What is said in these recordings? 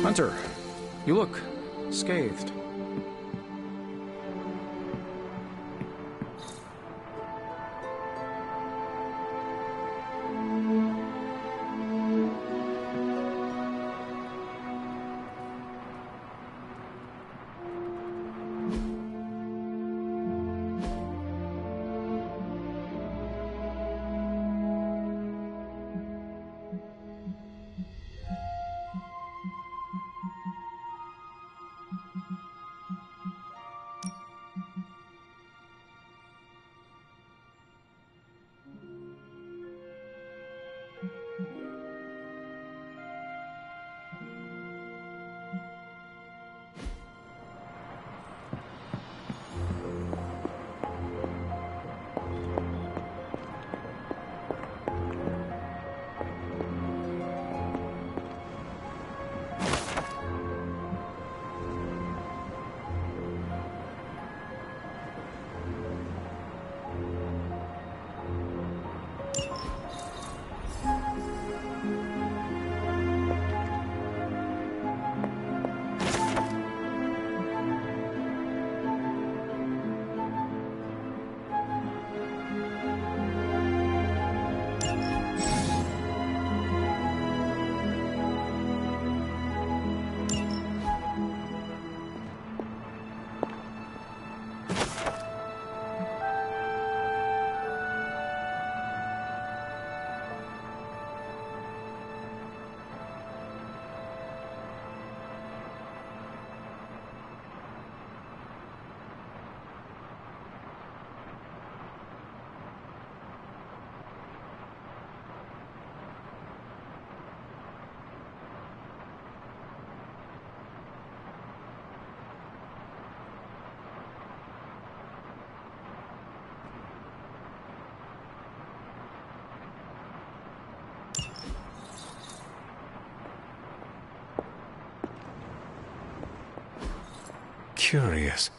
Hunter, you look scathed. Curious.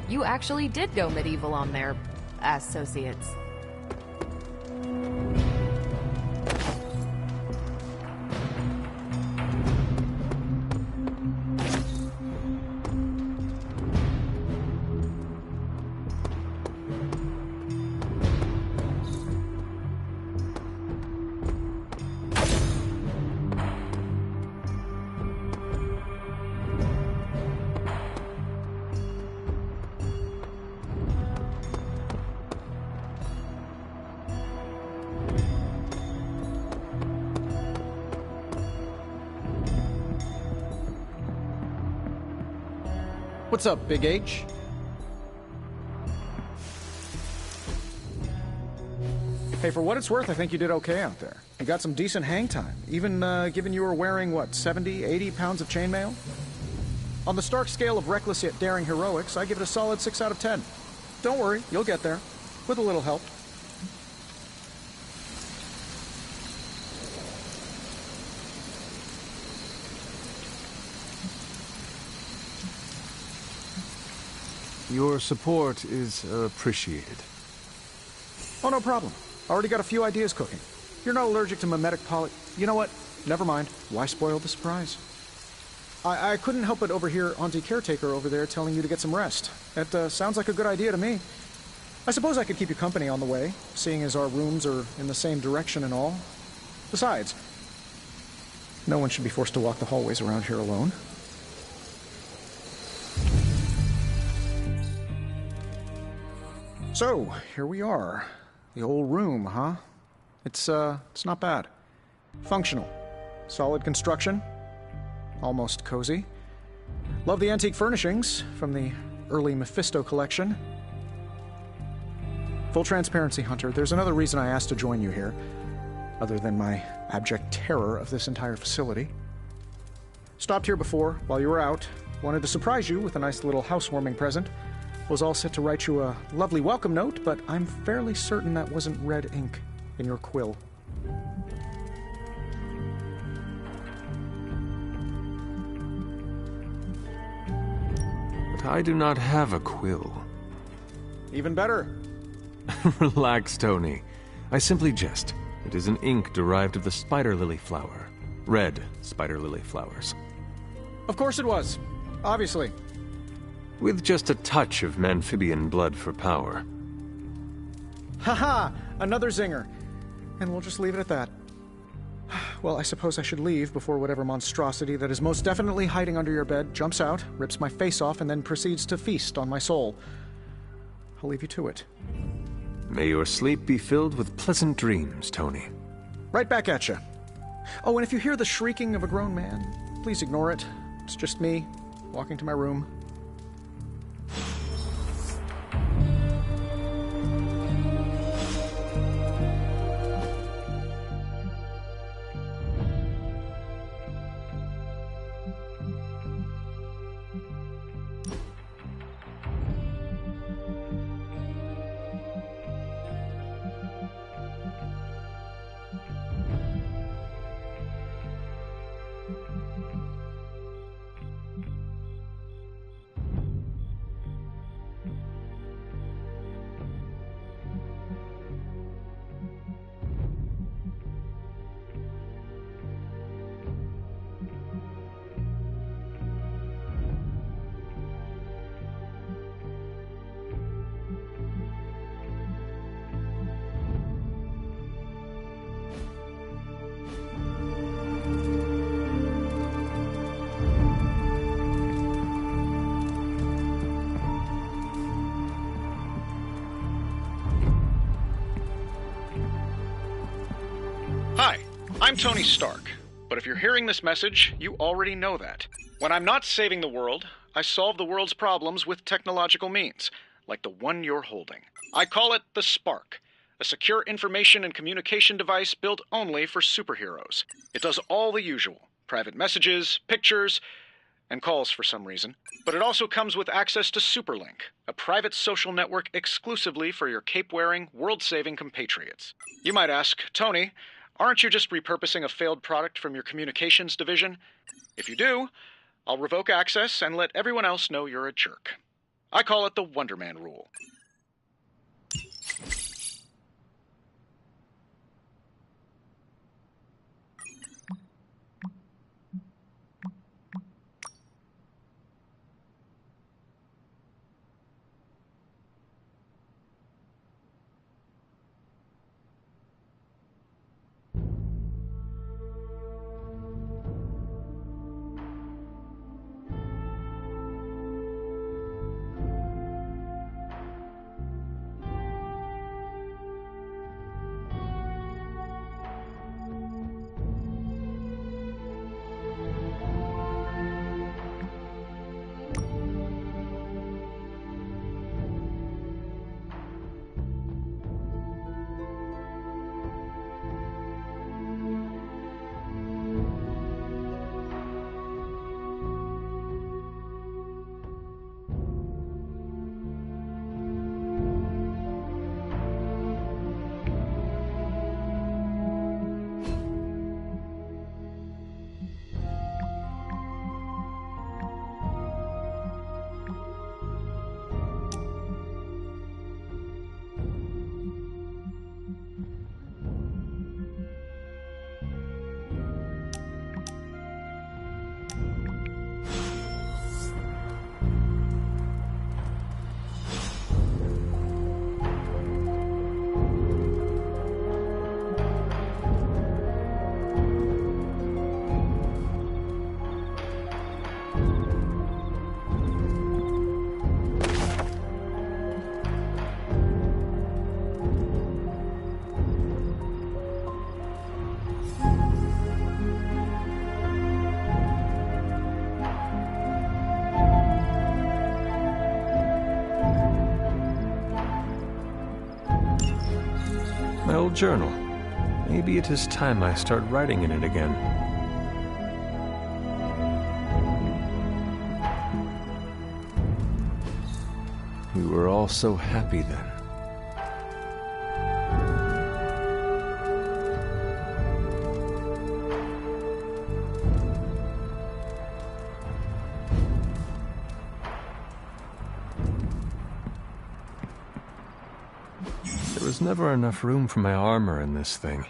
You actually did go medieval on their associates. What's up, Big H? Hey, for what it's worth, I think you did okay out there. You got some decent hang time, even given you were wearing, what, 70, 80 pounds of chainmail? On the Stark scale of reckless yet daring heroics, I give it a solid 6 out of 10. Don't worry, you'll get there. With a little help. Your support is appreciated. Oh, no problem. Already got a few ideas cooking. You're not allergic to mimetic poly... You know what? Never mind. Why spoil the surprise? I couldn't help but overhear Auntie Caretaker over there telling you to get some rest. That sounds like a good idea to me. I suppose I could keep you company on the way, seeing as our rooms are in the same direction and all. Besides, no one should be forced to walk the hallways around here alone. So, here we are. The old room, huh? It's not bad. Functional. Solid construction. Almost cozy. Love the antique furnishings from the early Mephisto collection. Full transparency, Hunter, there's another reason I asked to join you here, other than my abject terror of this entire facility. Stopped here before, while you were out. Wanted to surprise you with a nice little housewarming present. Was all set to write you a lovely welcome note, but I'm fairly certain that wasn't red ink in your quill. But I do not have a quill. Even better. Relax, Tony. I simply jest. It is an ink derived of the spider lily flower. Red spider lily flowers. Of course it was. Obviously. With just a touch of amphibian blood for power. Haha! Another zinger. And we'll just leave it at that. Well, I suppose I should leave before whatever monstrosity that is most definitely hiding under your bed jumps out, rips my face off, and then proceeds to feast on my soul. I'll leave you to it. May your sleep be filled with pleasant dreams, Tony. Right back at you. Oh, and if you hear the shrieking of a grown man, please ignore it. It's just me, walking to my room. Hi, I'm Tony Stark, but if you're hearing this message, you already know that. When I'm not saving the world, I solve the world's problems with technological means, like the one you're holding. I call it the Spark, a secure information and communication device built only for superheroes. It does all the usual, private messages, pictures, and calls for some reason. But it also comes with access to Superlink, a private social network exclusively for your cape-wearing, world-saving compatriots. You might ask, Tony, aren't you just repurposing a failed product from your communications division? If you do, I'll revoke access and let everyone else know you're a jerk. I call it the Wonder Man rule. My old journal. Maybe it is time I start writing in it again. We were all so happy then. There was never enough room for my armor in this thing.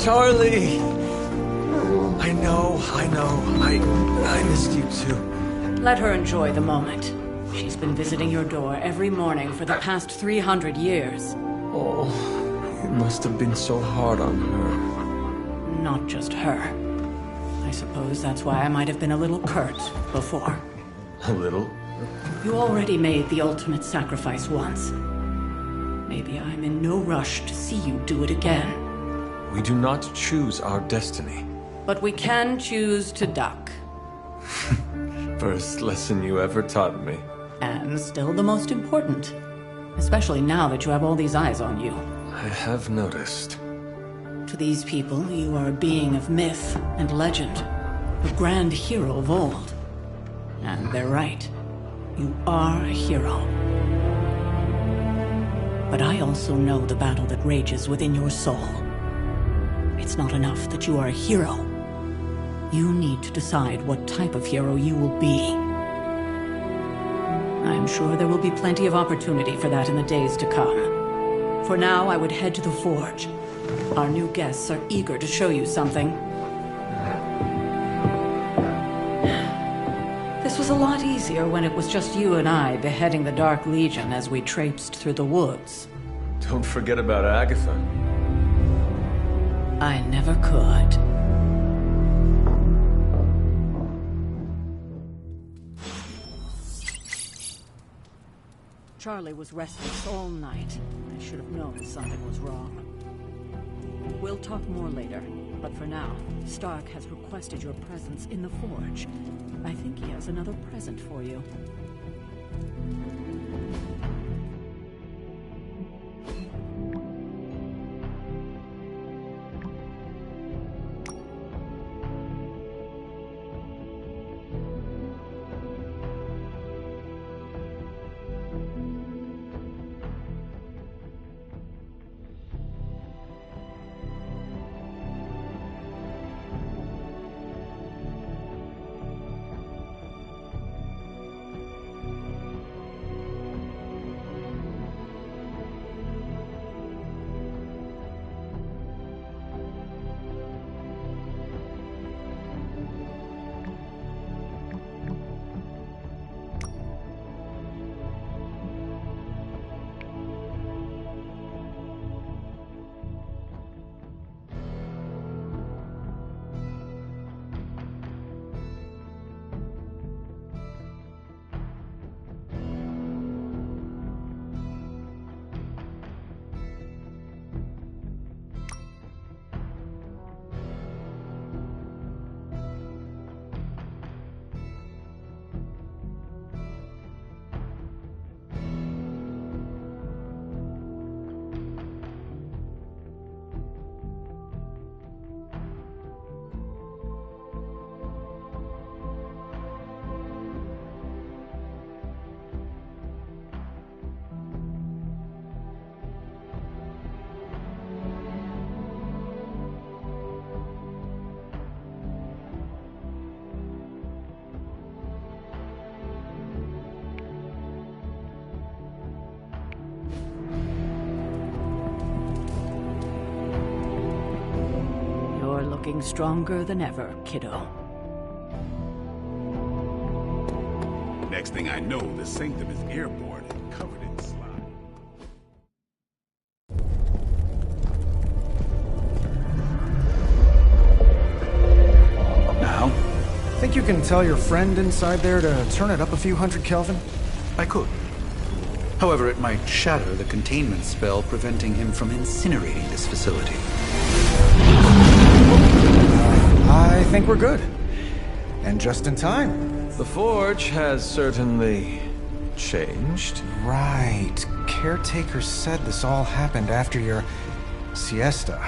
Charlie! I know. I missed you too. Let her enjoy the moment. She's been visiting your door every morning for the past 300 years. Oh, it must have been so hard on her. Not just her. I suppose that's why I might have been a little curt before. A little? You already made the ultimate sacrifice once. Maybe I'm in no rush to see you do it again. We do not choose our destiny. But we can choose to duck. First lesson you ever taught me. And still the most important. Especially now that you have all these eyes on you. I have noticed. To these people, you are a being of myth and legend. A grand hero of old. And they're right. You are a hero. But I also know the battle that rages within your soul. It's not enough that you are a hero. You need to decide what type of hero you will be. I'm sure there will be plenty of opportunity for that in the days to come. For now, I would head to the Forge. Our new guests are eager to show you something. This was a lot easier when it was just you and I beheading the Dark Legion as we traipsed through the woods. Don't forget about Agatha. I never could. Charlie was restless all night. I should have known something was wrong. We'll talk more later, but for now, Stark has requested your presence in the Forge. I think he has another present for you. looking stronger than ever, kiddo. Next thing I know, the Sanctum is airborne and covered in slime. Now? Think you can tell your friend inside there to turn it up a few hundred Kelvin? I could. However, it might shatter the containment spell preventing him from incinerating this facility. I think we're good. And just in time. The Forge has certainly changed. Right. Caretaker said this all happened after your siesta.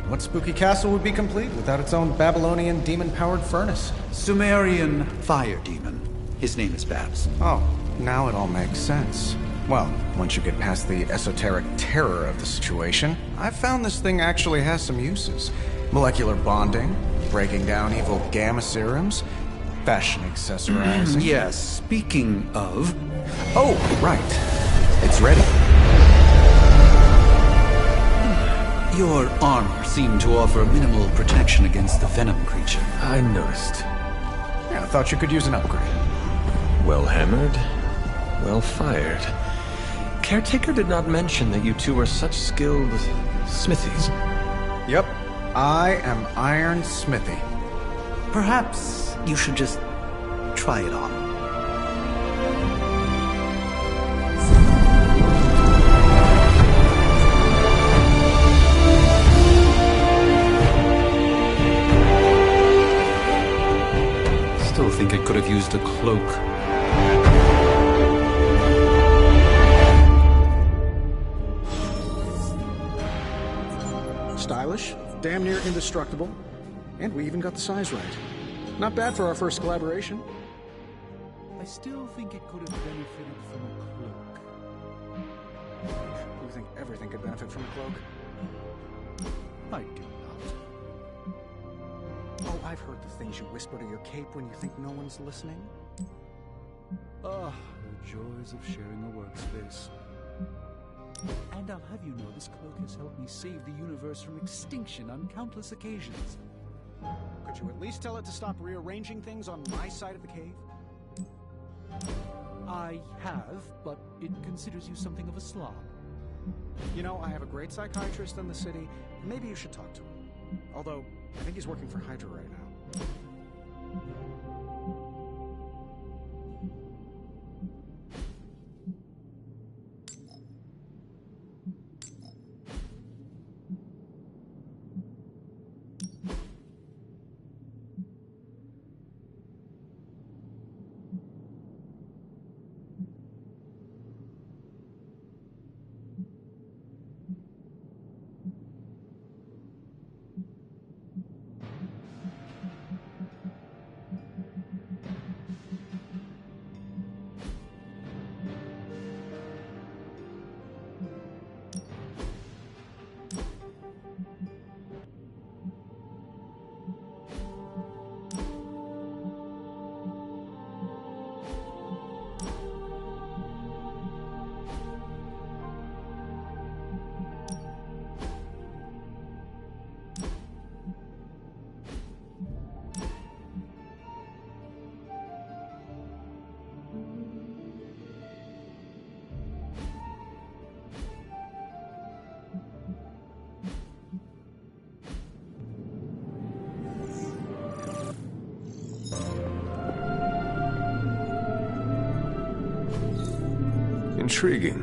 What spooky castle would be complete without its own Babylonian demon-powered furnace? Sumerian fire demon. His name is Babs. Oh, now it all makes sense. Well, once you get past the esoteric terror of the situation, I've found this thing actually has some uses. Molecular bonding, breaking down evil gamma serums, fashion accessorizing. Yes, speaking of... Oh, right. It's ready. Your armor seemed to offer minimal protection against the venom creature. I noticed. Yeah, I thought you could use an upgrade. Well hammered, well fired. Caretaker did not mention that you two were such skilled smithies. Yep. I am Iron Smithy. Perhaps you should just try it on. Still think it could have used a cloak. Stylish, damn near indestructible, and we even got the size right. Not bad for our first collaboration. I still think it could have benefited from a cloak. You think everything could benefit from a cloak? I do not. Oh, I've heard the things you whisper to your cape when you think no one's listening. Ah, the joys of sharing a workspace. And I'll have you know this cloak has helped me save the universe from extinction on countless occasions. Could you at least tell it to stop rearranging things on my side of the cave? I have, but it considers you something of a slob. You know, I have a great psychiatrist in the city. Maybe you should talk to him. Although, I think he's working for Hydra right now. Intriguing.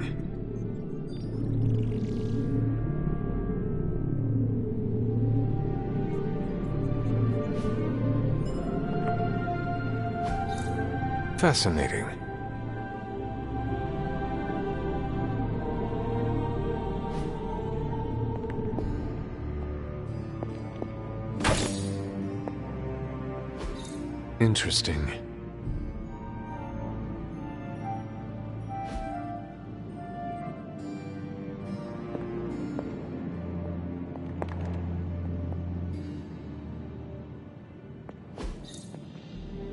Fascinating. Interesting.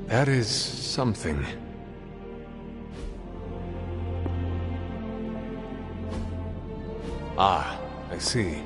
That is something. Ah, I see.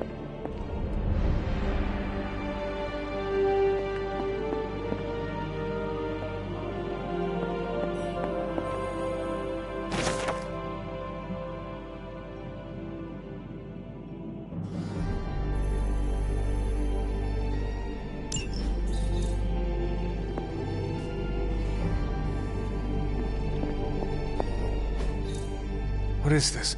What is this?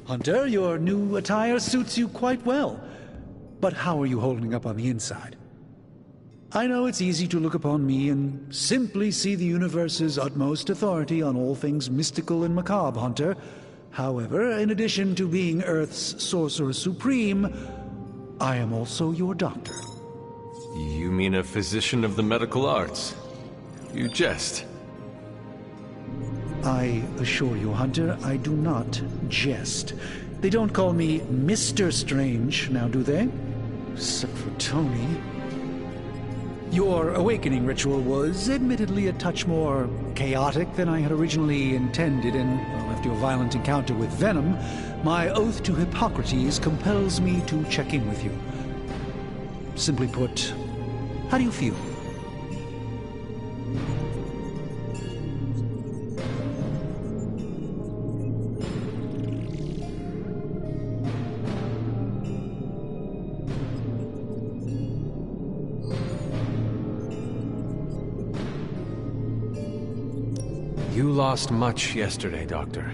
Hunter, your new attire suits you quite well. But how are you holding up on the inside? I know it's easy to look upon me and simply see the universe's utmost authority on all things mystical and macabre, Hunter. However, in addition to being Earth's Sorcerer Supreme, I am also your doctor. You mean a physician of the medical arts? You jest. I assure you, Hunter, I do not jest. They don't call me Mr. Strange, now do they? Except for Tony. Your awakening ritual was admittedly a touch more chaotic than I had originally intended, and well, after your violent encounter with Venom, my oath to Hippocrates compels me to check in with you. Simply put, how do you feel? You lost much yesterday, Doctor.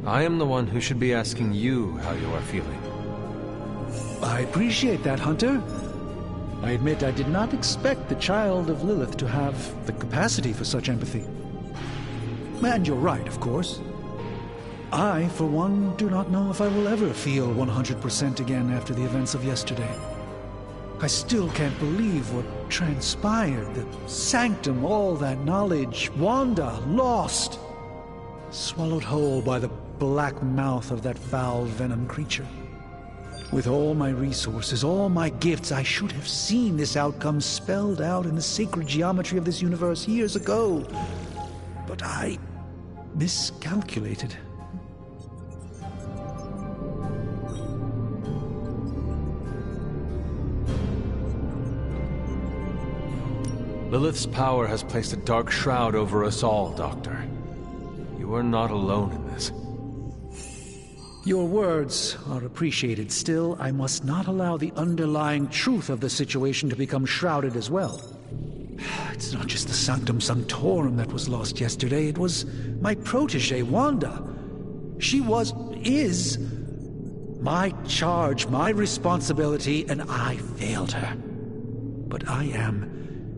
I am the one who should be asking you how you are feeling. I appreciate that, Hunter. I admit I did not expect the child of Lilith to have the capacity for such empathy. And you're right, of course. I, for one, do not know if I will ever feel 100% again after the events of yesterday. I still can't believe what transpired. The sanctum, all that knowledge, Wanda, lost. Swallowed whole by the black mouth of that foul Venom creature. With all my resources, all my gifts, I should have seen this outcome spelled out in the sacred geometry of this universe years ago. But I miscalculated. Lilith's power has placed a dark shroud over us all, Doctor. You are not alone in this. Your words are appreciated. Still, I must not allow the underlying truth of the situation to become shrouded as well. It's not just the Sanctum Sanctorum that was lost yesterday. It was my protege, Wanda. She is my charge, my responsibility, and I failed her. But I am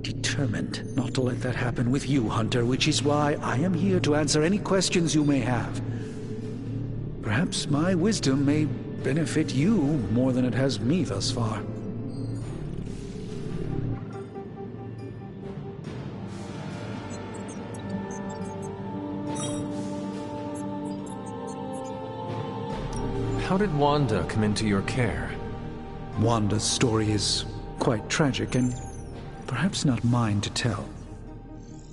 determined not to let that happen with you, Hunter, which is why I am here to answer any questions you may have. Perhaps my wisdom may benefit you more than it has me thus far. How did Wanda come into your care? Wanda's story is quite tragic and perhaps not mine to tell.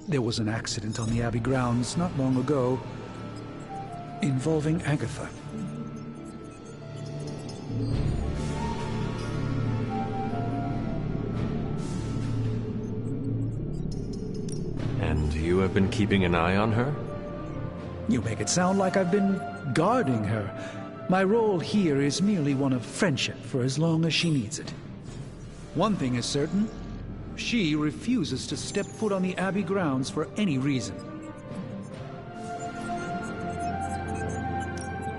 There was an accident on the Abbey grounds not long ago involving Agatha. And you have been keeping an eye on her? You make it sound like I've been guarding her. My role here is merely one of friendship for as long as she needs it. One thing is certain. She refuses to step foot on the Abbey grounds for any reason.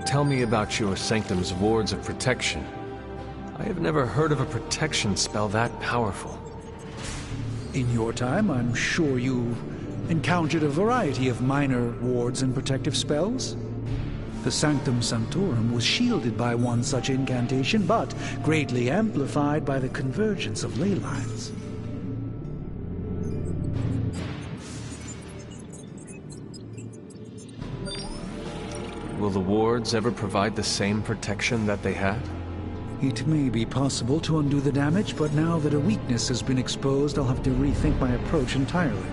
Tell me about your Sanctum's wards of protection. I have never heard of a protection spell that powerful. In your time, I'm sure you encountered a variety of minor wards and protective spells. The Sanctum Sanctorum was shielded by one such incantation, but greatly amplified by the convergence of ley lines. Will the wards ever provide the same protection that they had? It may be possible to undo the damage, but now that a weakness has been exposed, I'll have to rethink my approach entirely.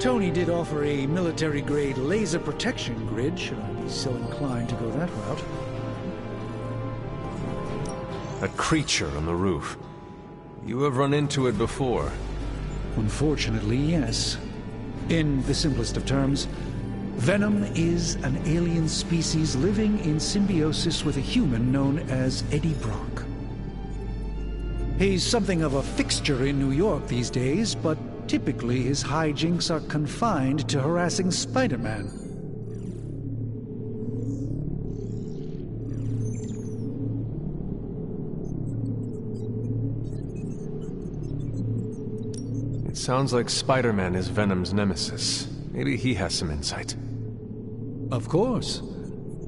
Tony did offer a military-grade laser protection grid, should I be so inclined to go that route. A creature on the roof. You have run into it before. Unfortunately, yes. In the simplest of terms, Venom is an alien species living in symbiosis with a human known as Eddie Brock. He's something of a fixture in New York these days, but typically his hijinks are confined to harassing Spider-Man. It sounds like Spider-Man is Venom's nemesis. Maybe he has some insight. Of course.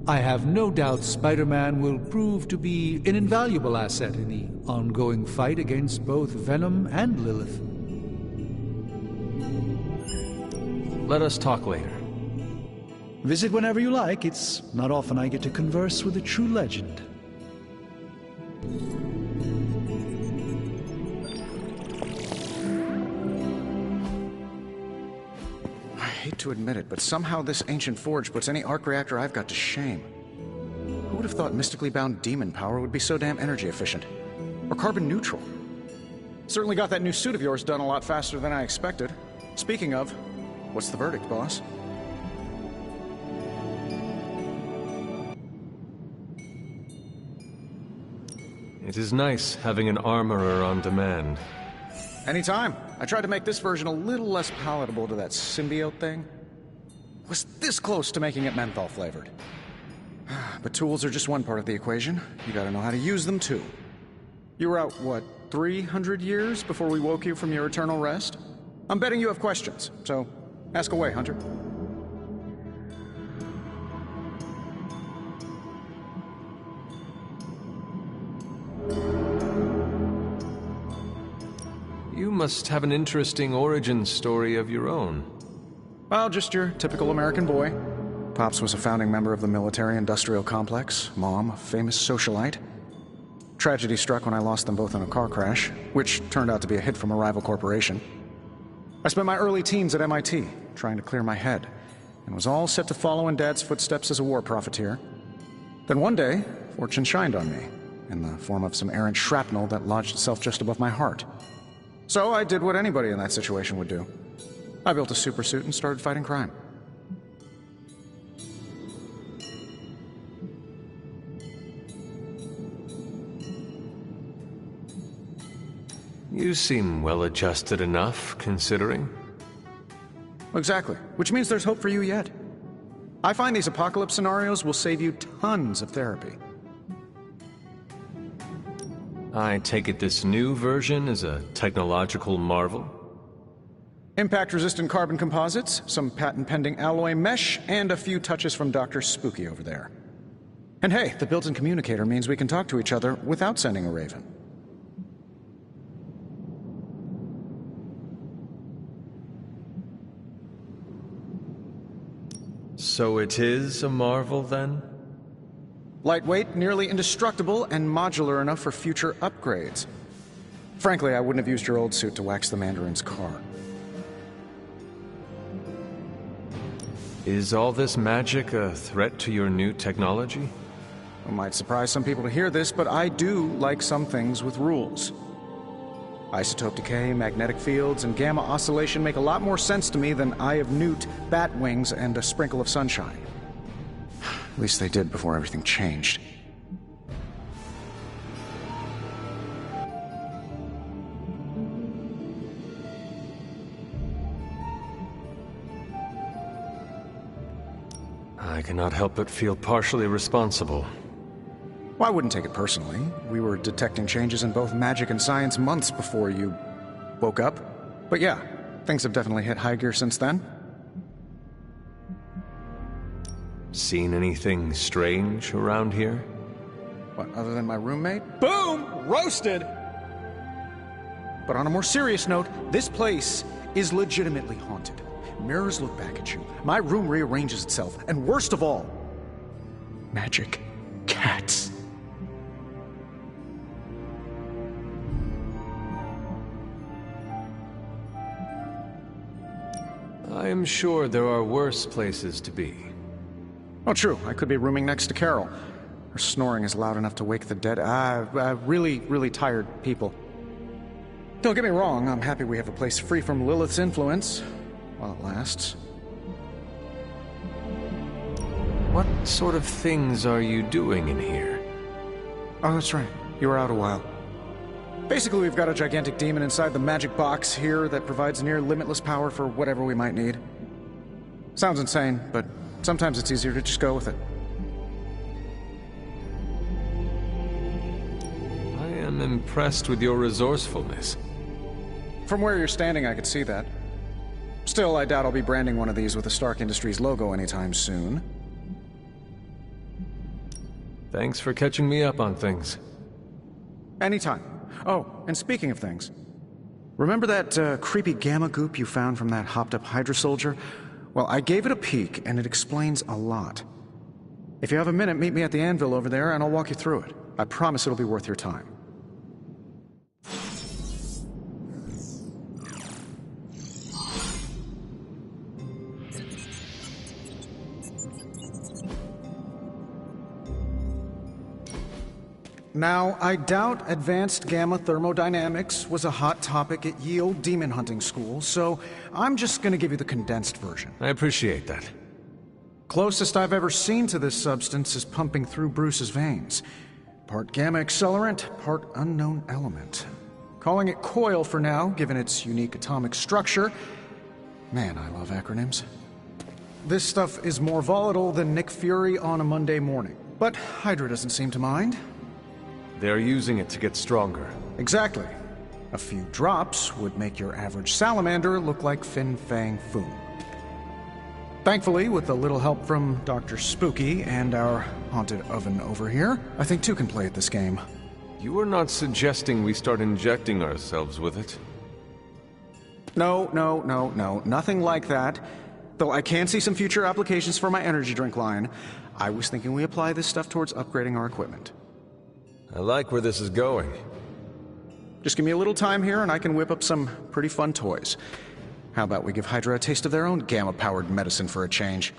I have no doubt Spider-Man will prove to be an invaluable asset in the ongoing fight against both Venom and Lilith. Let us talk later. Visit whenever you like. It's not often I get to converse with a true legend. I hate to admit it, but somehow this ancient forge puts any arc reactor I've got to shame. Who would have thought mystically bound demon power would be so damn energy efficient? Or carbon neutral? Certainly got that new suit of yours done a lot faster than I expected. Speaking of, what's the verdict, boss? It is nice having an armorer on demand. Anytime. I tried to make this version a little less palatable to that symbiote thing. Was this close to making it menthol flavored. But tools are just one part of the equation. You gotta know how to use them too. You were out, what, 300 years before we woke you from your eternal rest? I'm betting you have questions, so ask away, Hunter. You must have an interesting origin story of your own. Well, just your typical American boy. Pops was a founding member of the military-industrial complex. Mom, a famous socialite. Tragedy struck when I lost them both in a car crash, which turned out to be a hit from a rival corporation. I spent my early teens at MIT, trying to clear my head, and was all set to follow in Dad's footsteps as a war profiteer. Then one day, fortune shined on me, in the form of some errant shrapnel that lodged itself just above my heart. So I did what anybody in that situation would do. I built a supersuit and started fighting crime. You seem well-adjusted enough, considering. Exactly, which means there's hope for you yet. I find these apocalypse scenarios will save you tons of therapy. I take it this new version is a technological marvel? Impact-resistant carbon composites, some patent-pending alloy mesh, and a few touches from Dr. Spooky over there. And hey, the built-in communicator means we can talk to each other without sending a raven. So it is a marvel, then? Lightweight, nearly indestructible, and modular enough for future upgrades. Frankly, I wouldn't have used your old suit to wax the Mandarin's car. Is all this magic a threat to your new technology? It might surprise some people to hear this, but I do like some things with rules. Isotope decay, magnetic fields, and gamma oscillation make a lot more sense to me than Eye of Newt, bat wings, and a sprinkle of sunshine. At least they did before everything changed. I cannot help but feel partially responsible. Well, I wouldn't take it personally. We were detecting changes in both magic and science months before you woke up. But yeah, things have definitely hit high gear since then. Seen anything strange around here? What, other than my roommate? Boom! Roasted! But on a more serious note, this place is legitimately haunted. Mirrors look back at you. My room rearranges itself. And worst of all, magic cats. I am sure there are worse places to be. Oh, true. I could be rooming next to Carol. Her snoring is loud enough to wake the dead. Really tired people. Don't get me wrong, I'm happy we have a place free from Lilith's influence, while it lasts. What sort of things are you doing in here? Oh, that's right. You were out a while. Basically, we've got a gigantic demon inside the magic box here that provides near limitless power for whatever we might need. Sounds insane, but sometimes it's easier to just go with it. I am impressed with your resourcefulness. From where you're standing, I could see that. Still, I doubt I'll be branding one of these with the Stark Industries logo anytime soon. Thanks for catching me up on things. Anytime. Oh, and speaking of things, remember that creepy gamma goop you found from that hopped-up Hydra soldier? Well, I gave it a peek, and it explains a lot. If you have a minute, meet me at the anvil over there, and I'll walk you through it. I promise it'll be worth your time. Now, I doubt advanced gamma thermodynamics was a hot topic at ye old demon hunting school, so I'm just gonna give you the condensed version. I appreciate that. Closest I've ever seen to this substance is pumping through Bruce's veins. Part gamma accelerant, part unknown element. Calling it coil for now, given its unique atomic structure. Man, I love acronyms. This stuff is more volatile than Nick Fury on a Monday morning, but Hydra doesn't seem to mind. They're using it to get stronger. Exactly. A few drops would make your average salamander look like Fin Fang Foom. Thankfully, with a little help from Dr. Spooky and our haunted oven over here, I think two can play at this game. You are not suggesting we start injecting ourselves with it? No, nothing like that. Though I can see some future applications for my energy drink line. I was thinking we apply this stuff towards upgrading our equipment. I like where this is going. Just give me a little time here and I can whip up some pretty fun toys. How about we give Hydra a taste of their own gamma-powered medicine for a change?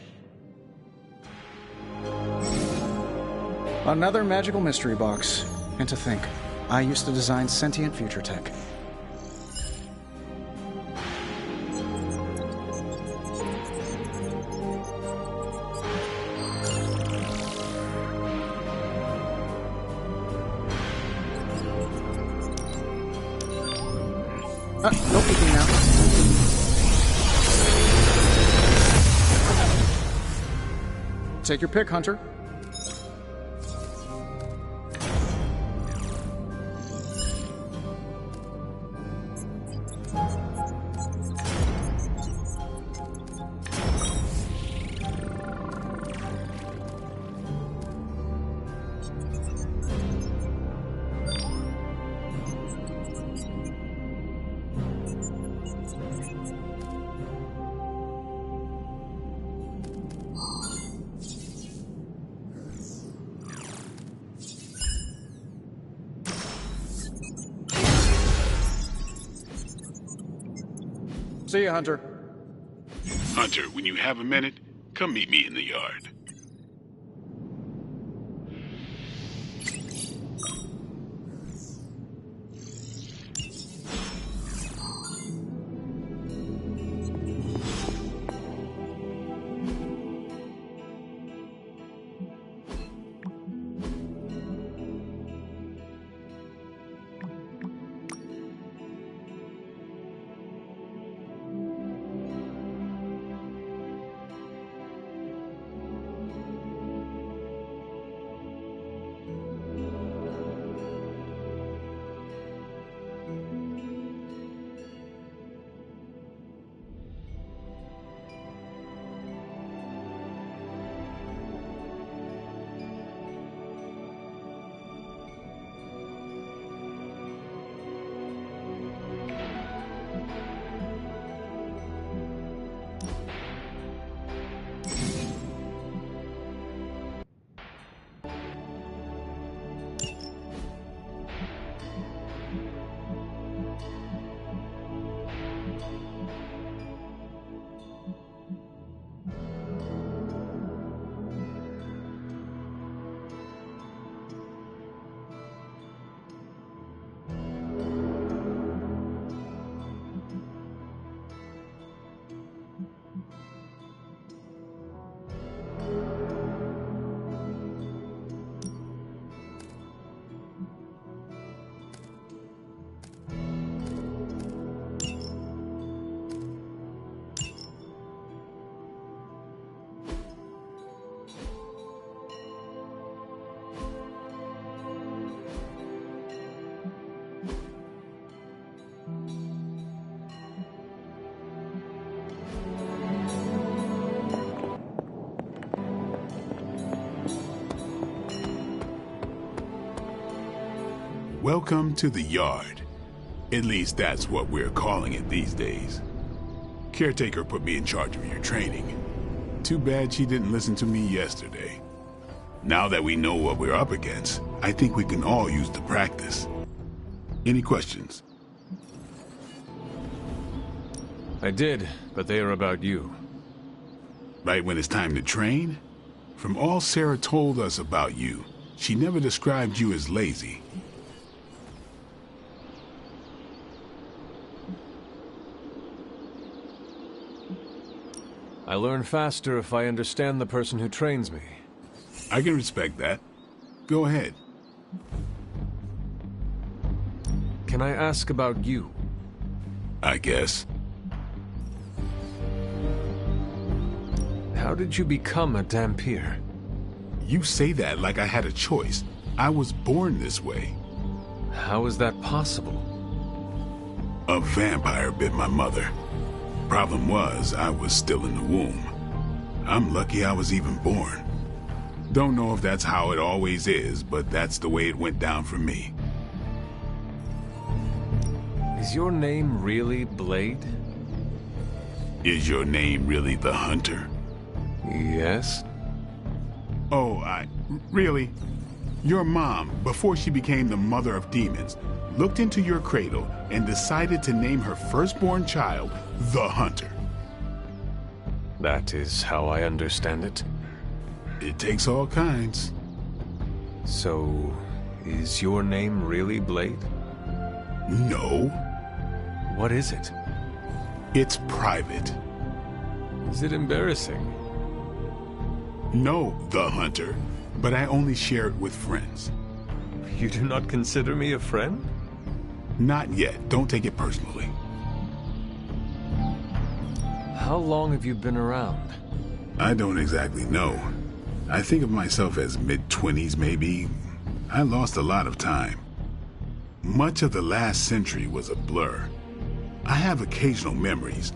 Another magical mystery box. And to think, I used to design sentient future tech. No peeking now. Take your pick, Hunter. See you, Hunter. Hunter, when you have a minute, come meet me in the yard. Welcome to the yard. At least that's what we're calling it these days. Caretaker put me in charge of your training. Too bad she didn't listen to me yesterday. Now that we know what we're up against, I think we can all use the practice. Any questions? I did, but they are about you. Right when it's time to train? From all Sarah told us about you, she never described you as lazy. I learn faster if I understand the person who trains me. I can respect that. Go ahead. Can I ask about you? I guess. How did you become a Dhampir? You say that like I had a choice. I was born this way. How is that possible? A vampire bit my mother. Problem was, I was still in the womb. I'm lucky I was even born. Don't know if that's how it always is, but that's the way it went down for me. Is your name really Blade? Is your name really the Hunter? Yes. Oh, really? Your mom, before she became the mother of demons, looked into your cradle and decided to name her firstborn child the Hunter. That is how I understand it. It takes all kinds. So, is your name really Blade? No. What is it? It's private. Is it embarrassing? No, the Hunter, but I only share it with friends. You do not consider me a friend? Not yet. Don't take it personally. How long have you been around? I don't exactly know. I think of myself as mid-20s, maybe. I lost a lot of time. Much of the last century was a blur. I have occasional memories,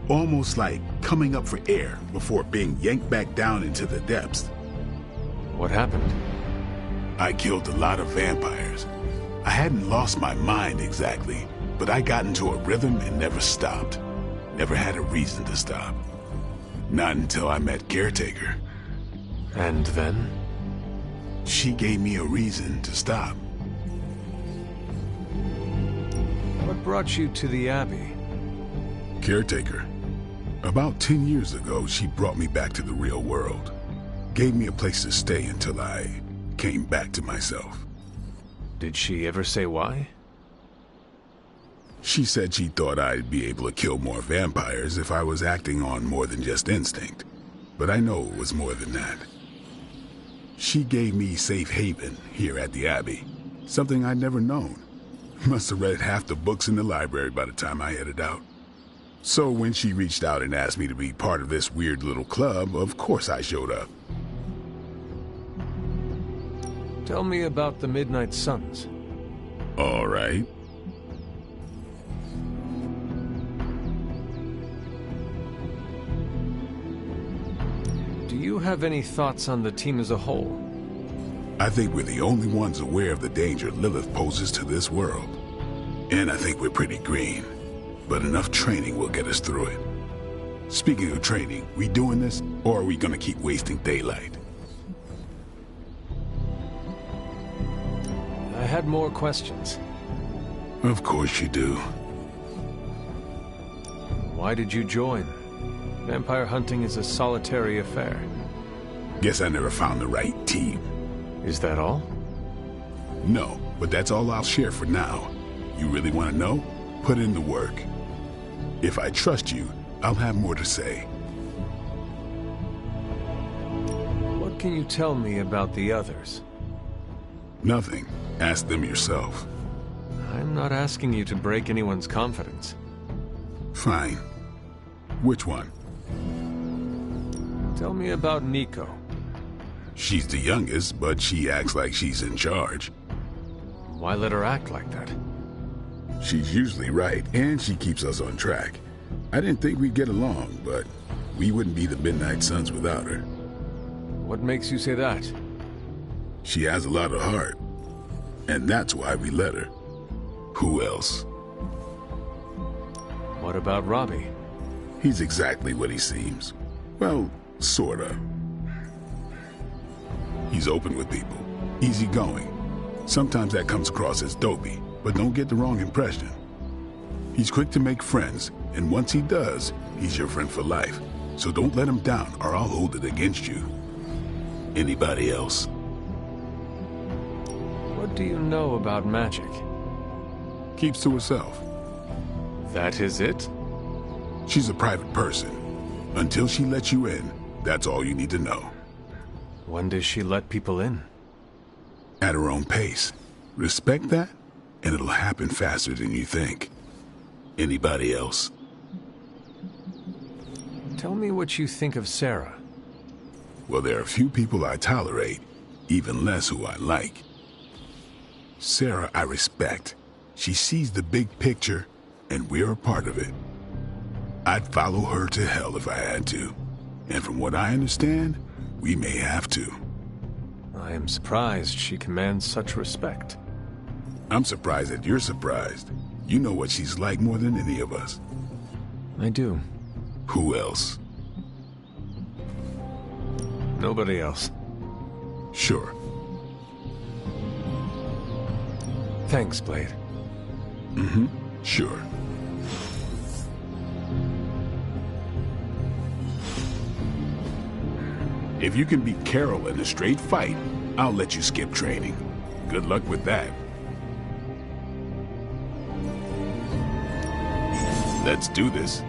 almost like coming up for air before being yanked back down into the depths. What happened? I killed a lot of vampires. I hadn't lost my mind exactly, but I got into a rhythm and never stopped. Never had a reason to stop. Not until I met Caretaker. And then? She gave me a reason to stop. What brought you to the Abbey? Caretaker. About 10 years ago, she brought me back to the real world. Gave me a place to stay until I came back to myself. Did she ever say why? She said she thought I'd be able to kill more vampires if I was acting on more than just instinct. But I know it was more than that. She gave me safe haven here at the Abbey. Something I'd never known. Must have read half the books in the library by the time I headed out. So when she reached out and asked me to be part of this weird little club, of course I showed up. Tell me about the Midnight Suns. All right. Do you have any thoughts on the team as a whole? I think we're the only ones aware of the danger Lilith poses to this world. And I think we're pretty green. But enough training will get us through it. Speaking of training, we doing this, or are we gonna keep wasting daylight? I had more questions. Of course you do. Why did you join? Vampire hunting is a solitary affair. Guess I never found the right team. Is that all? No, but that's all I'll share for now. You really want to know? Put in the work. If I trust you, I'll have more to say. What can you tell me about the others? Nothing. Ask them yourself. I'm not asking you to break anyone's confidence. Fine. Which one? Tell me about Nico. She's the youngest, but she acts like she's in charge. Why let her act like that? She's usually right, and she keeps us on track. I didn't think we'd get along, but we wouldn't be the Midnight Suns without her. What makes you say that? She has a lot of heart. And that's why we let her. Who else? What about Robbie? He's exactly what he seems. Well, sorta. He's open with people, easygoing. Sometimes that comes across as dopey, but don't get the wrong impression. He's quick to make friends, and once he does, he's your friend for life. So don't let him down, or I'll hold it against you. Anybody else? What do you know about magic? Keeps to herself. That is it? She's a private person. Until she lets you in, that's all you need to know. When does she let people in? At her own pace. Respect that, and it'll happen faster than you think. Anybody else? Tell me what you think of Sarah. Well, there are few people I tolerate, even less who I like. Sarah I respect. She sees the big picture, and we're a part of it. I'd follow her to hell if I had to. And from what I understand, we may have to. I am surprised she commands such respect. I'm surprised that you're surprised. You know what she's like more than any of us. I do. Who else? Nobody else. Sure. Thanks, Blade. Mm-hmm. Sure. If you can beat Carol in a straight fight, I'll let you skip training. Good luck with that. Let's do this.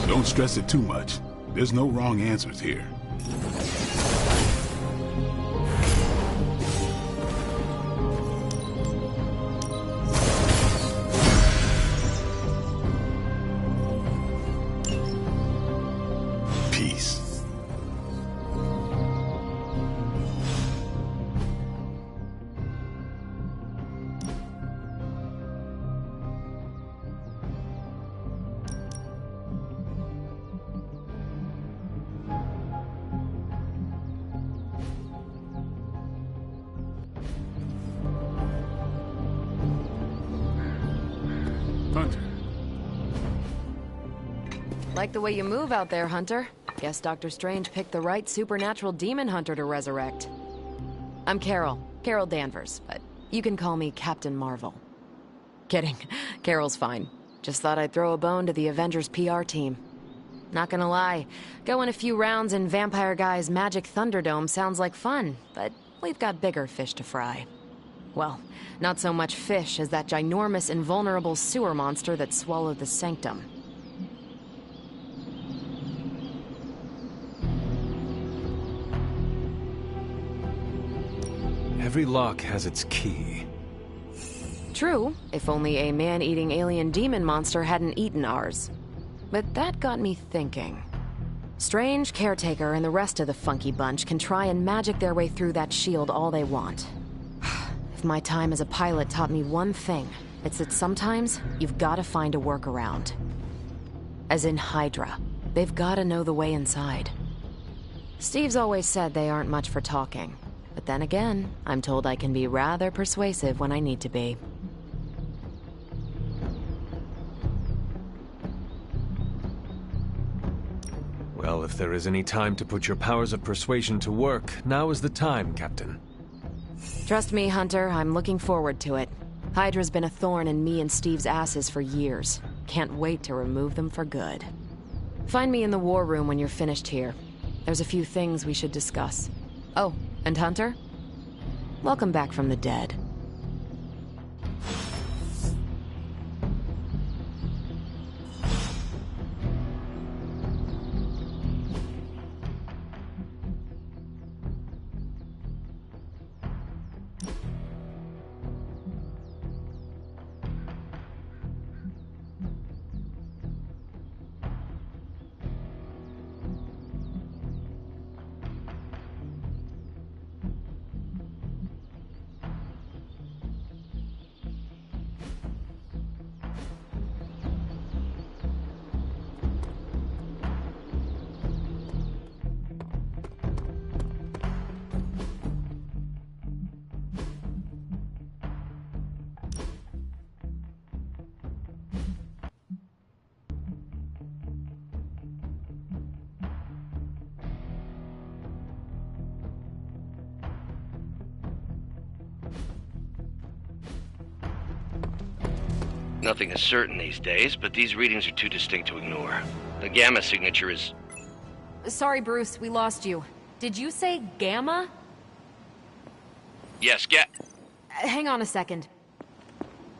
Don't stress it too much. There's no wrong answers here. Peace. Hunter. Like the way you move out there, Hunter. Guess Dr. Strange picked the right supernatural demon hunter to resurrect. I'm Carol Danvers, but you can call me Captain Marvel. Kidding. Carol's fine. Just thought I'd throw a bone to the Avengers PR team. Not gonna lie, going a few rounds in Vampire Guy's Magic Thunderdome sounds like fun, but we've got bigger fish to fry. Well, not so much fish as that ginormous invulnerable sewer monster that swallowed the Sanctum. Every lock has its key. True, if only a man-eating alien demon monster hadn't eaten ours. But that got me thinking. Strange, Caretaker, and the rest of the funky bunch can try and magic their way through that shield all they want. If my time as a pilot taught me one thing, it's that sometimes you've got to find a workaround. As in Hydra. They've got to know the way inside. Steve's always said they aren't much for talking. But then again, I'm told I can be rather persuasive when I need to be. Well, if there is any time to put your powers of persuasion to work, now is the time, Captain. Trust me, Hunter, I'm looking forward to it. Hydra's been a thorn in me and Steve's asses for years. Can't wait to remove them for good. Find me in the war room when you're finished here. There's a few things we should discuss. Oh, and Hunter? Welcome back from the dead. Nothing is certain these days, but these readings are too distinct to ignore. The Gamma signature is... Sorry, Bruce, we lost you. Did you say Gamma? Yes, Hang on a second.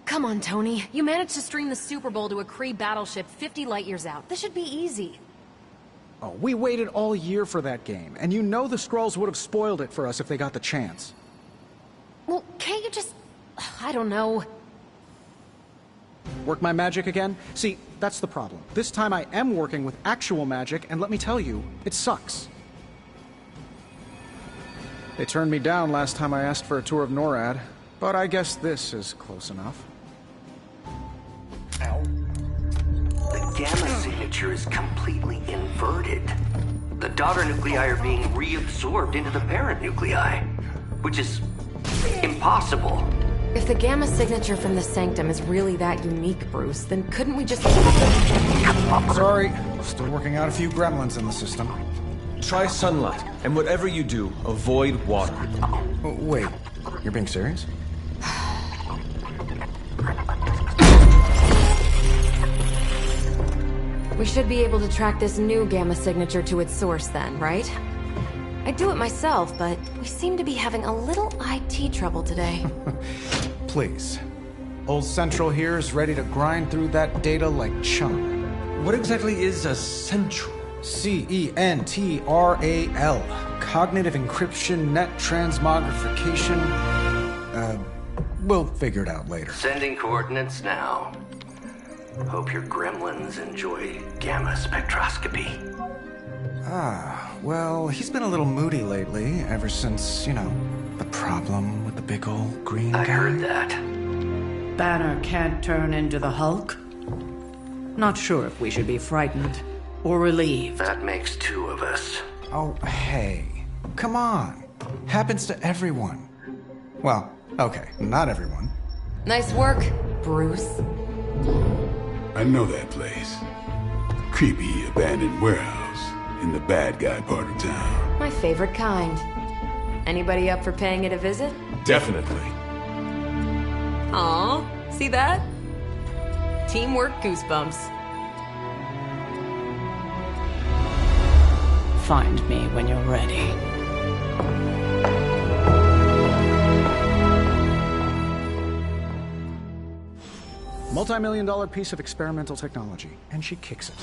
Come on, Tony. You managed to stream the Super Bowl to a Kree battleship 50 light-years out. This should be easy. Oh, we waited all year for that game, and you know the Skrulls would have spoiled it for us if they got the chance. Well, can't you just... I don't know... Work my magic again? See, that's the problem. This time I am working with actual magic, and let me tell you, it sucks. They turned me down last time I asked for a tour of NORAD, but I guess this is close enough. The Gamma signature is completely inverted. The daughter nuclei are being reabsorbed into the parent nuclei, which is impossible. If the Gamma signature from the Sanctum is really that unique, Bruce, then couldn't we just... Sorry, still working out a few gremlins in the system. Try sunlight, and whatever you do, avoid water. Oh, wait, you're being serious? We should be able to track this new Gamma signature to its source then, right? I'd do it myself, but we seem to be having a little IT trouble today. Please. Old Central here is ready to grind through that data like chum. What exactly is a central? CENTRAL. Cognitive encryption, net transmogrification. We'll figure it out later. Sending coordinates now. Hope your gremlins enjoy gamma spectroscopy. Well, he's been a little moody lately, ever since, you know, the problem with the big old green guy. I heard that. Banner can't turn into the Hulk? Not sure if we should be frightened or relieved. That makes two of us. Oh, hey. Come on. Happens to everyone. Well, okay, not everyone. Nice work, Bruce. I know that place. Creepy abandoned warehouse in the bad guy part of town. My favorite kind. Anybody up for paying it a visit? Definitely. Aw, see that? Teamwork goosebumps. Find me when you're ready. Multi-million-dollar piece of experimental technology, and she kicks it.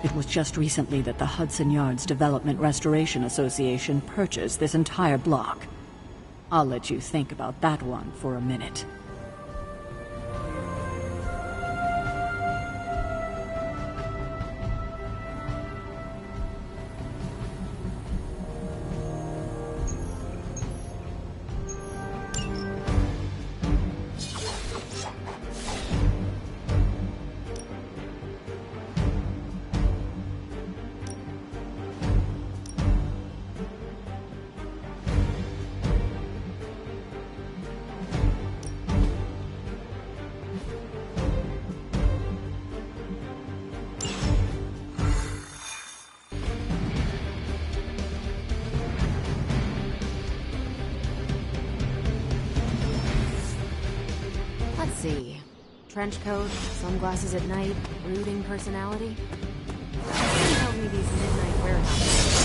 It was just recently that the Hudson Yards Development Restoration Association purchased this entire block. I'll let you think about that one for a minute. Let's see. Trench coat, sunglasses at night, brooding personality. Someone tells me these midnight warehouses.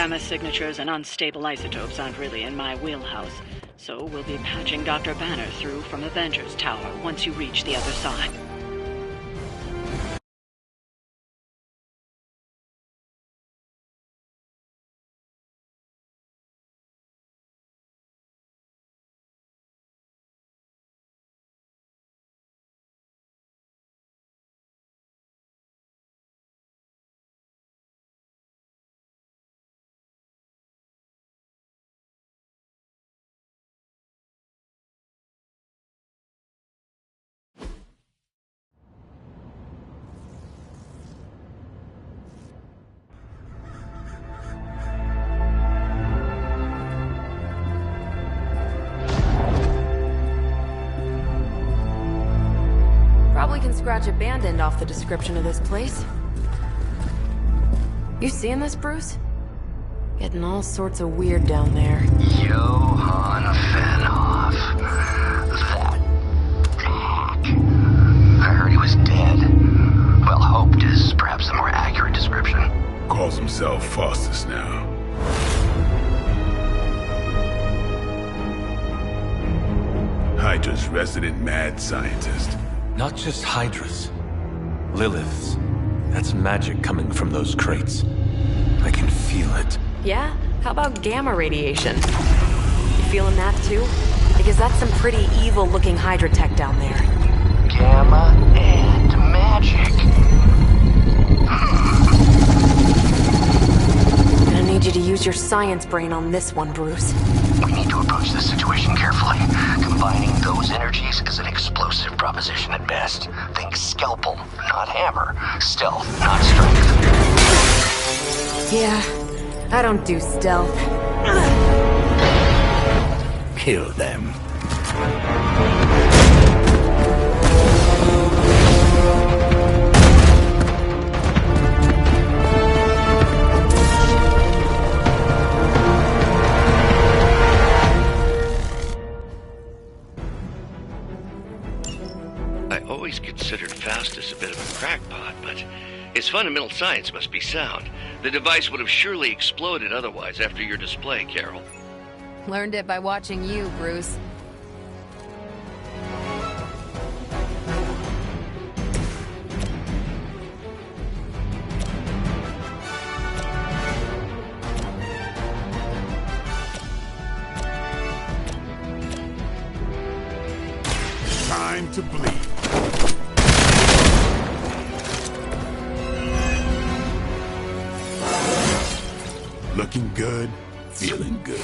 Gamma signatures and unstable isotopes aren't really in my wheelhouse, so we'll be patching Dr. Banner through from Avengers Tower once you reach the other side. Probably can scratch abandoned off the description of this place. You seeing this, Bruce? Getting all sorts of weird down there. Johann Fenhoff. That hack. I heard he was dead. Well, hoped is perhaps the more accurate description. Calls himself Faustus now. Hydra's resident mad scientist. Not just Hydra's. Lilith's. That's magic coming from those crates. I can feel it. Yeah? How about gamma radiation? You feeling that too? Because that's some pretty evil-looking Hydra tech down there. Gamma and magic. Gonna need you to use your science brain on this one, Bruce. We need to approach this situation carefully. Combining those energies is an explosive proposition at best. Think scalpel, not hammer. Stealth, not strength. Yeah, I don't do stealth. Kill them. I always considered Faustus a bit of a crackpot, but his fundamental science must be sound. The device would have surely exploded otherwise after your display, Carol. Learned it by watching you, Bruce. Time to bleed. Looking good, feeling good.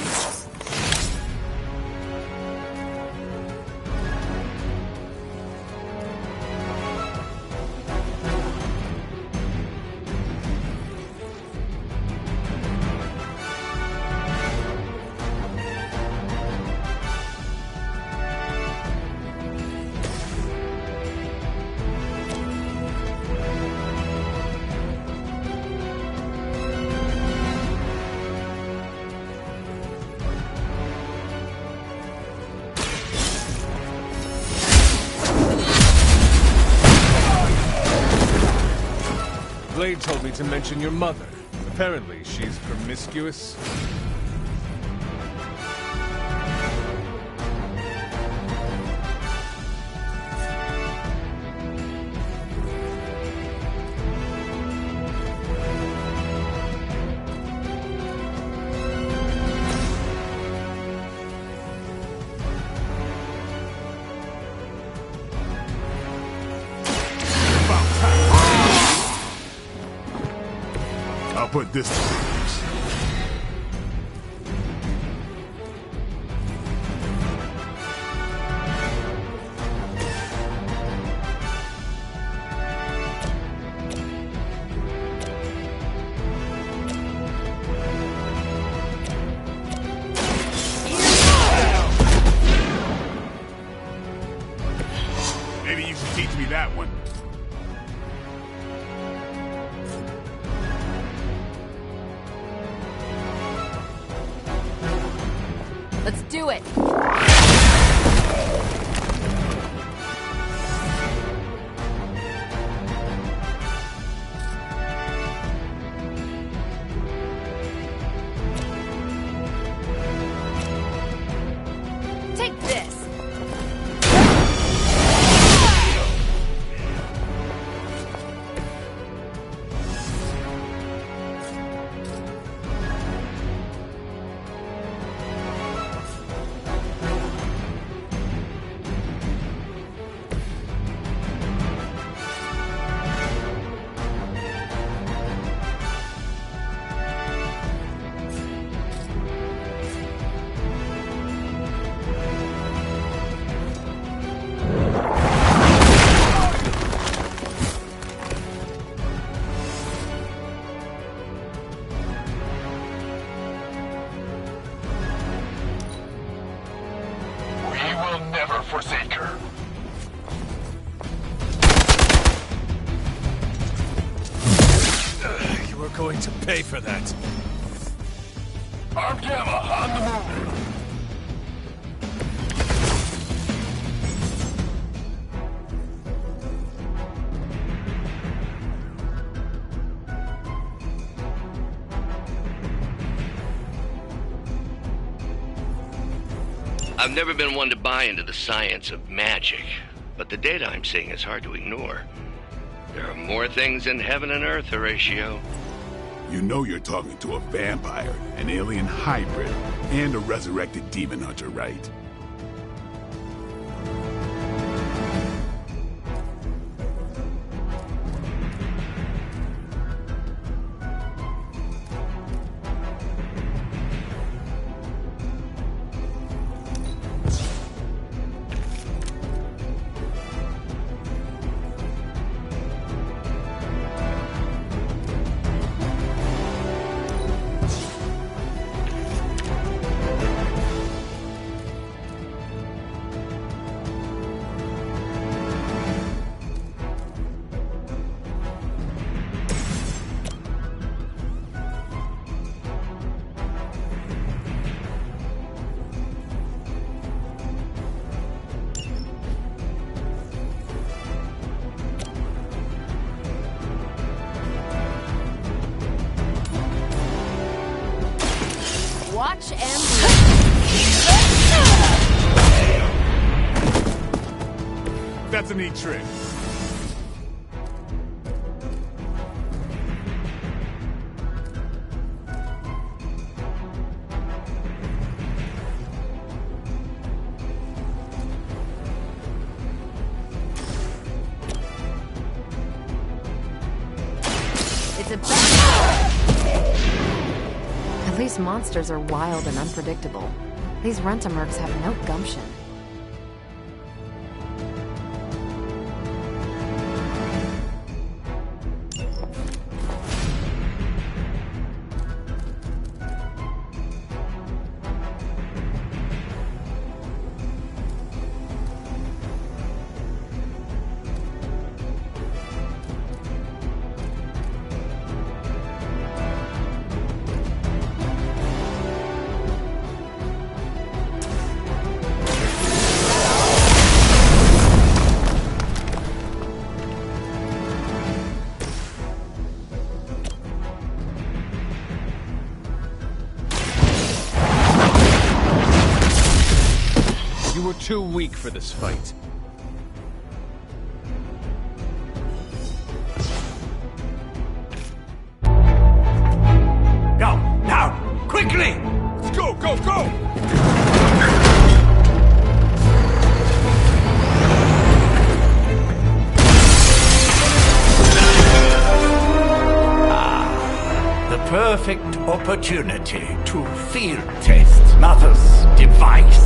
Blade told me to mention your mother. Apparently, she's promiscuous. I'll put this to use. Maybe you should teach me that one. Let's do it! Forsaker. You are going to pay for that. Armed Gamma on the move. I've never been one to buy into the science of magic, but the data I'm seeing is hard to ignore. There are more things in heaven and earth, Horatio. You know you're talking to a vampire, an alien hybrid, and a resurrected demon hunter, right? Watch and That's a neat trick. It's a At least monsters are wild and unpredictable. These Rent-A-Mercs have no gumption. You were too weak for this fight. Go! Now! Quickly! Let's go, go, go! The perfect opportunity to field test Mother's device.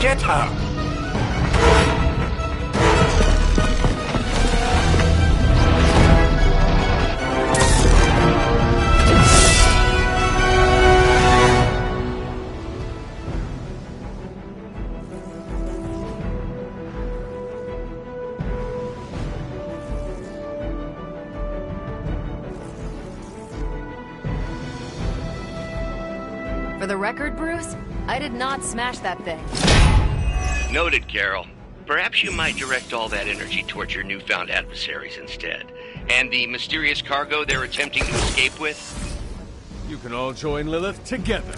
Get her! For the record, Bruce, I did not smash that thing. Noted, Carol. Perhaps you might direct all that energy towards your newfound adversaries instead. And the mysterious cargo they're attempting to escape with? You can all join Lilith together.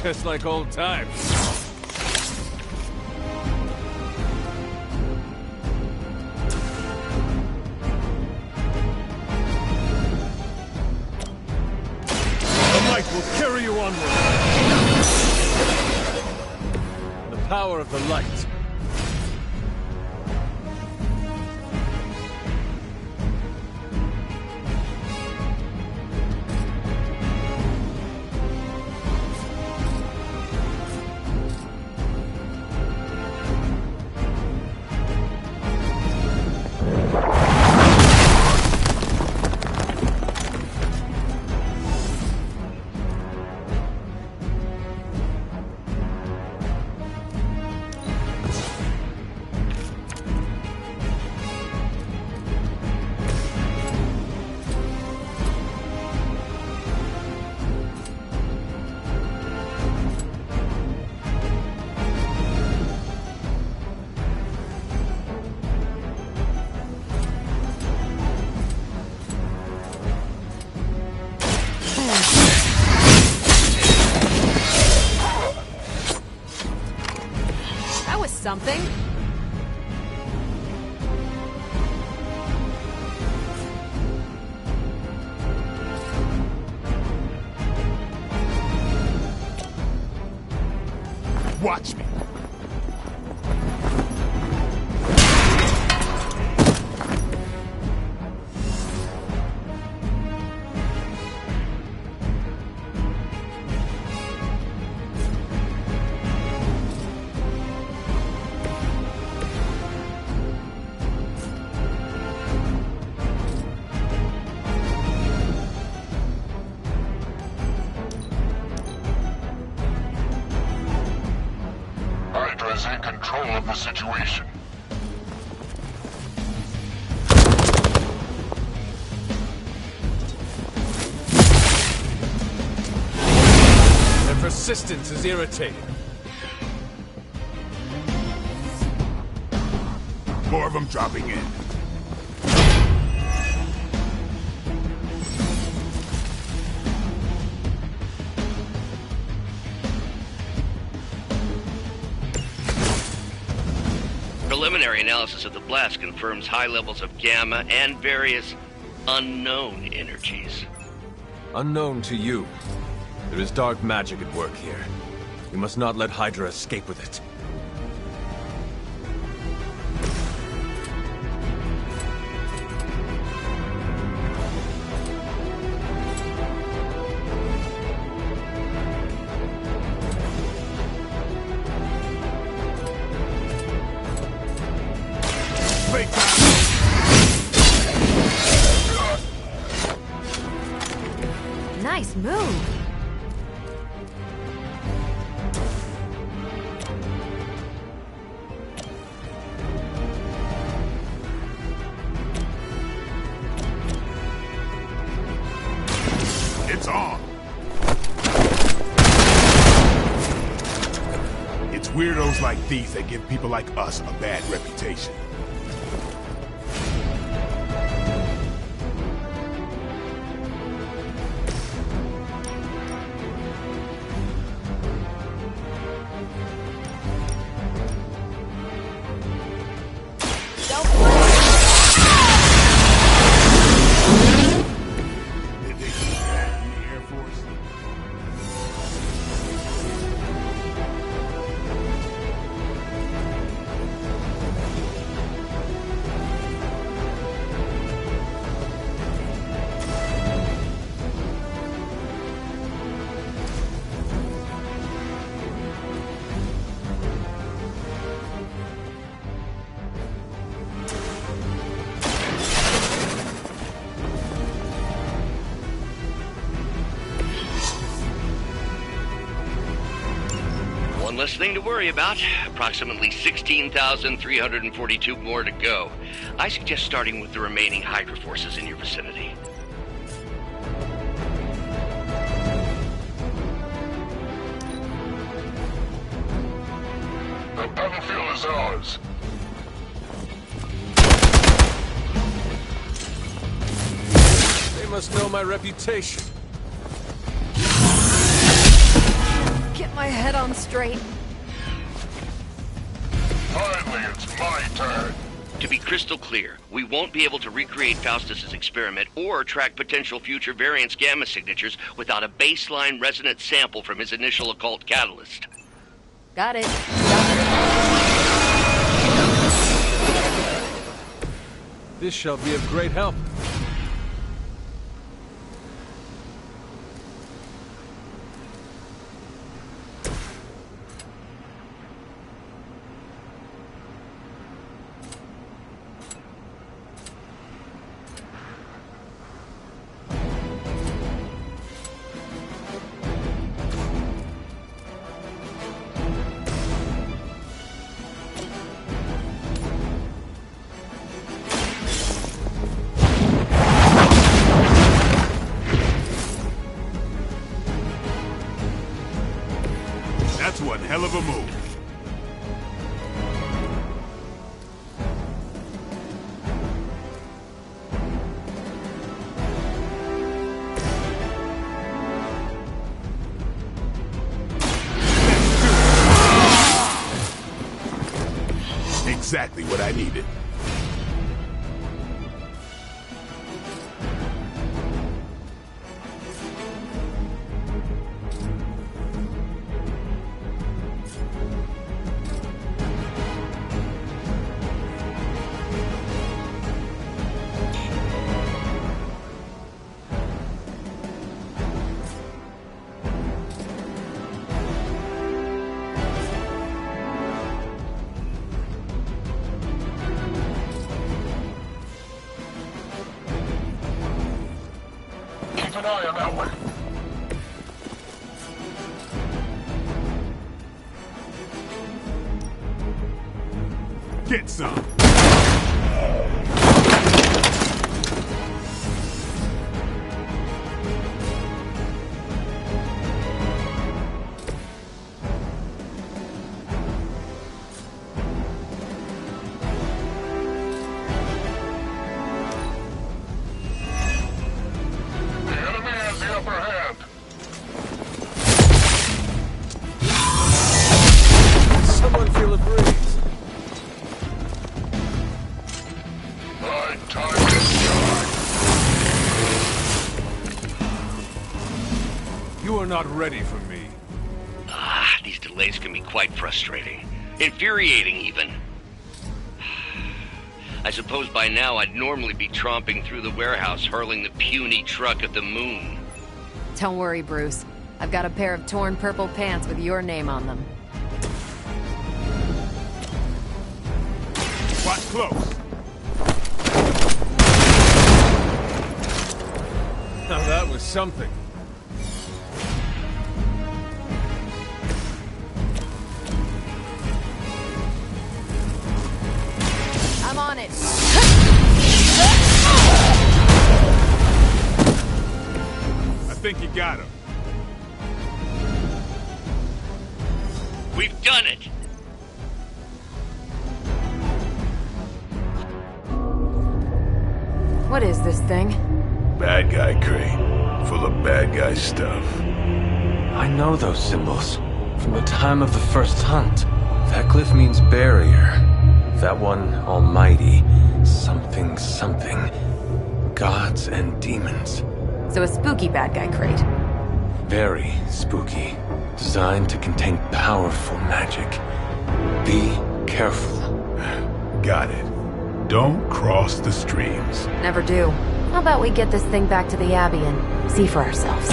Just like old times. The light will carry you onward. The power of the light. Something? Watch me. Hydra is in control of the situation. Their persistence is irritating. More of them dropping in. Preliminary analysis of the blast confirms high levels of gamma and various unknown energies. Unknown to you. There is dark magic at work here. We must not let Hydra escape with it. Nice move. It's on. It's weirdos like these that give people like us a bad reputation. One less thing to worry about. Approximately 16,342 more to go. I suggest starting with the remaining Hydra forces in your vicinity. The battlefield is ours. They must know my reputation. Get my bones straight. Finally, it's my turn. To be crystal clear, we won't be able to recreate Faustus's experiment or track potential future variance gamma signatures without a baseline resonant sample from his initial occult catalyst. Got it. This shall be of great help. That's one hell of a move. Exactly what I needed. Keep an eye on that one. Get some. The enemy has the upper hand. Someone feel a breeze. My time is done. You are not ready for me. Ah, these delays can be quite frustrating. Infuriating, even. I suppose by now I'd normally be tromping through the warehouse, hurling the puny truck at the moon. Don't worry, Bruce. I've got a pair of torn purple pants with your name on them. Watch close. Now that was something. I'm on it. I think you got him. We've done it! What is this thing? Bad guy crate. Full of bad guy stuff. I know those symbols from the time of the first hunt. That glyph means barrier. That one, almighty. Something, something. Gods and demons. So a spooky bad guy crate. Very spooky. Designed to contain powerful magic. Be careful. Got it. Don't cross the streams. Never do. How about we get this thing back to the Abbey and see for ourselves?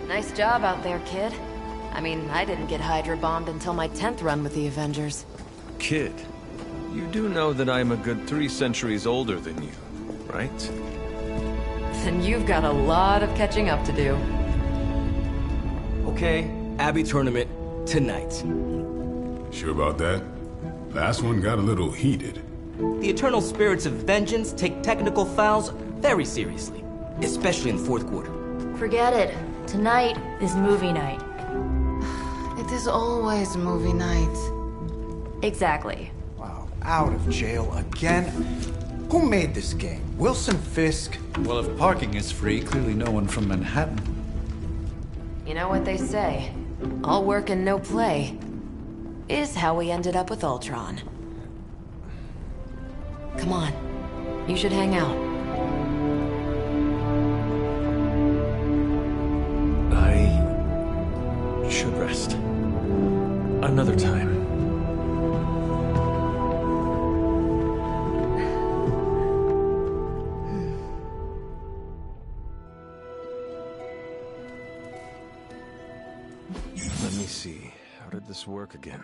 Nice job out there, kid. I mean, I didn't get Hydra bombed until my 10th run with the Avengers. Kid, you do know that I'm a good 3 centuries older than you, right? Then you've got a lot of catching up to do. Okay, Abbey tournament tonight. Sure about that? Last one got a little heated. The Eternal Spirits of Vengeance take technical fouls very seriously, especially in the fourth quarter. Forget it. Tonight is movie night. It is always movie night. Exactly. Wow, out of jail again? Who made this game? Wilson Fisk? Well, if parking is free, clearly no one from Manhattan. You know what they say? All work and no play is how we ended up with Ultron. Come on. You should hang out. I should rest. Another time. Let me see. How did this work again?